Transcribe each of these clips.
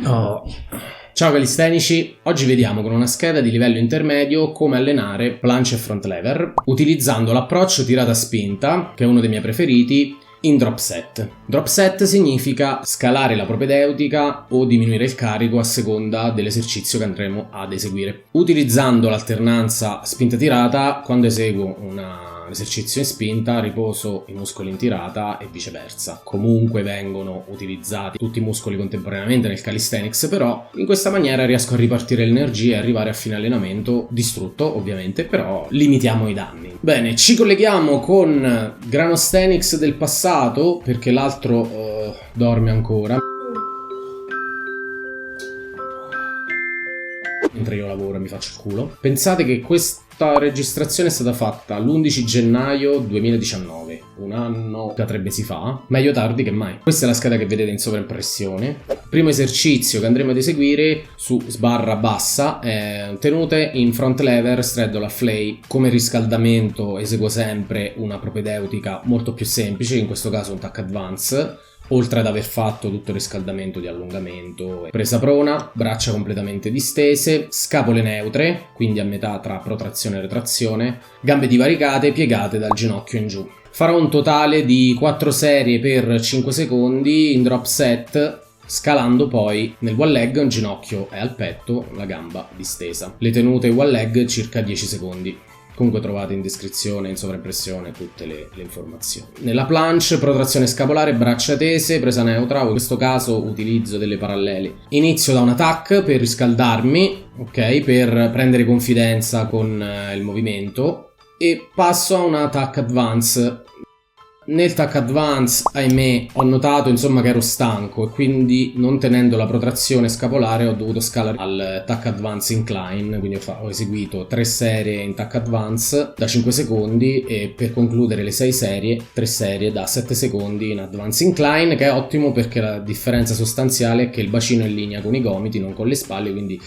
Oh. Ciao calistenici, oggi vediamo con una scheda di livello intermedio come allenare planche e front lever utilizzando l'approccio tirata spinta, che è uno dei miei preferiti, in drop set. Drop set significa scalare la propedeutica o diminuire il carico a seconda dell'esercizio che andremo ad eseguire. Utilizzando l'alternanza spinta-tirata, quando eseguo un esercizio in spinta riposo i muscoli in tirata e viceversa. Comunque vengono utilizzati tutti i muscoli contemporaneamente nel calisthenics, però in questa maniera riesco a ripartire l'energia e arrivare a fine allenamento distrutto, ovviamente, però limitiamo i danni. Bene, ci colleghiamo con Granosthenics del passato, perché l'altro dorme ancora mentre io lavoro e mi faccio il culo. Pensate che questa registrazione è stata fatta l'11 gennaio 2019, un anno da 3 mesi fa, meglio tardi che mai. Questa è la scheda che vedete in sovraimpressione. Primo esercizio che andremo ad eseguire su sbarra bassa è tenute in front lever straddle a flay. Come riscaldamento eseguo sempre una propedeutica molto più semplice, in questo caso un tuck advance. Oltre ad aver fatto tutto il riscaldamento di allungamento, presa prona, braccia completamente distese, scapole neutre, quindi a metà tra protrazione e retrazione, gambe divaricate, piegate dal ginocchio in giù. Farò un totale di 4 serie per 5 secondi in drop set, scalando poi nel one leg, un ginocchio è al petto, la gamba distesa. Le tenute one leg circa 10 secondi. Comunque trovate in descrizione, in sovraimpressione, tutte le informazioni. Nella planche, protrazione scapolare, braccia tese, presa neutra, in questo caso utilizzo delle parallele. Inizio da una tuck per riscaldarmi, ok, per prendere confidenza con il movimento, e passo a una tuck advance. Nel tuck advance, ahimè, ho notato che ero stanco e quindi non tenendo la protrazione scapolare ho dovuto scalare al tuck advance incline, quindi ho eseguito 3 serie in tuck advance da 5 secondi e per concludere le 6 serie, 3 serie da 7 secondi in advance incline, che è ottimo perché la differenza sostanziale è che il bacino è in linea con i gomiti, non con le spalle, quindi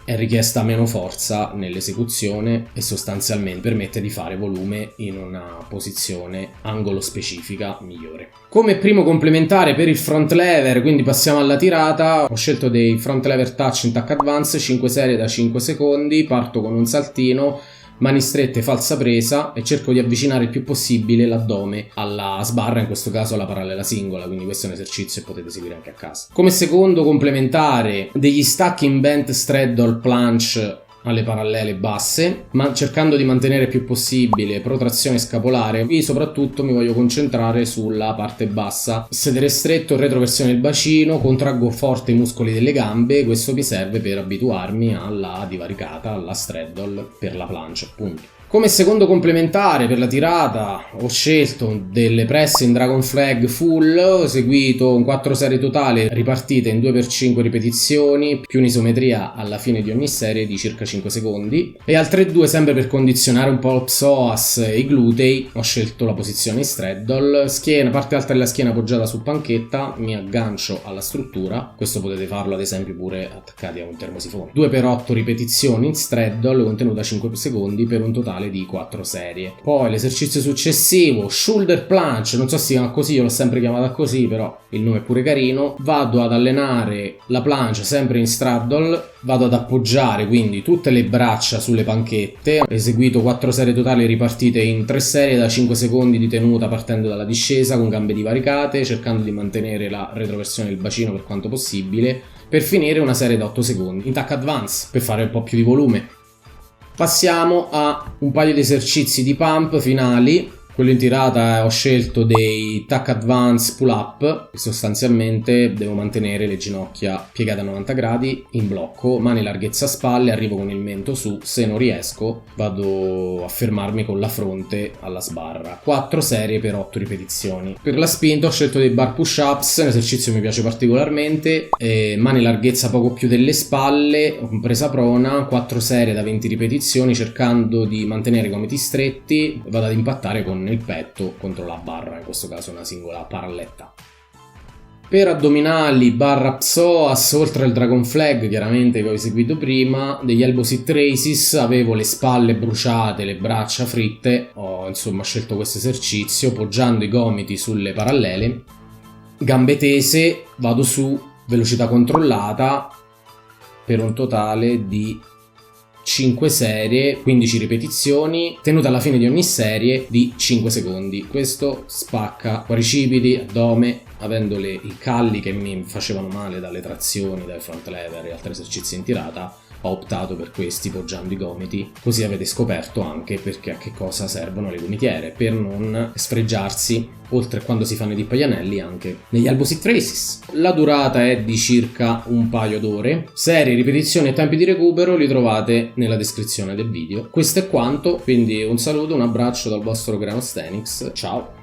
è richiesta meno forza nell'esecuzione e sostanzialmente permette di fare volume in una posizione angolo specifica migliore. Come primo complementare per il front lever, quindi passiamo alla tirata, ho scelto dei front lever touch in tuck advance, 5 serie da 5 secondi, parto con un saltino, mani strette, falsa presa e cerco di avvicinare il più possibile l'addome alla sbarra, in questo caso alla parallela singola, quindi questo è un esercizio che potete seguire anche a casa. Come secondo complementare degli stacking bent straddle planche alle parallele basse, ma cercando di mantenere il più possibile protrazione scapolare. Qui soprattutto mi voglio concentrare sulla parte bassa, sedere stretto, retroversione del bacino, contraggo forte i muscoli delle gambe, questo mi serve per abituarmi alla divaricata, alla straddle per la planche appunto. Come secondo complementare per la tirata ho scelto delle presse in Dragon Flag full, ho eseguito un 4 serie totali ripartite in 2x5 ripetizioni, più un'isometria alla fine di ogni serie di circa 5 secondi, e altre 2 sempre per condizionare un po' il psoas e i glutei. Ho scelto la posizione in straddle, schiena, parte alta della schiena appoggiata su panchetta, mi aggancio alla struttura, questo potete farlo ad esempio pure attaccati a un termosifone. 2x8 ripetizioni in straddle contenuta 5 secondi per un totale di 4 serie. Poi l'esercizio successivo, shoulder planche, non so se si chiama così, io l'ho sempre chiamata così, però il nome è pure carino. Vado ad allenare la planche sempre in straddle, vado ad appoggiare quindi tutte le braccia sulle panchette, ho eseguito 4 serie totali ripartite in 3 serie da 5 secondi di tenuta partendo dalla discesa con gambe divaricate, cercando di mantenere la retroversione del bacino per quanto possibile, per finire una serie da 8 secondi in tuck advance per fare un po' più di volume. Passiamo a un paio di esercizi di pump finali. Quello in tirata ho scelto dei tuck advance pull up, sostanzialmente devo mantenere le ginocchia piegate a 90 gradi in blocco, mani larghezza spalle, arrivo con il mento su, se non riesco vado a fermarmi con la fronte alla sbarra. 4 serie per 8 ripetizioni. Per la spinta ho scelto dei bar push ups, un esercizio che mi piace particolarmente, mani larghezza poco più delle spalle, presa prona, 4 serie da 20 ripetizioni cercando di mantenere i gomiti stretti, vado ad impattare con il petto contro la barra, in questo caso una singola paralletta. Per addominali barra psoas, oltre al Dragon Flag chiaramente che ho eseguito prima, degli elbow sit raises, avevo le spalle bruciate, le braccia fritte, ho scelto questo esercizio poggiando i gomiti sulle parallele, gambe tese, vado su velocità controllata per un totale di 5 serie, 15 ripetizioni, tenuta alla fine di ogni serie di 5 secondi. Questo spacca quadricipiti, addome, avendo i calli che mi facevano male dalle trazioni, dai front lever e altri esercizi in tirata. Ho optato per questi poggiando i gomiti, così avete scoperto anche perché a che cosa servono le gomitiere, per non sfregiarsi, oltre a quando si fanno i dip agli anelli, anche negli elbow sit raises. La durata è di circa un paio d'ore. Serie, ripetizioni e tempi di recupero li trovate nella descrizione del video. Questo è quanto, quindi un saluto, un abbraccio dal vostro Grano Stenix, ciao!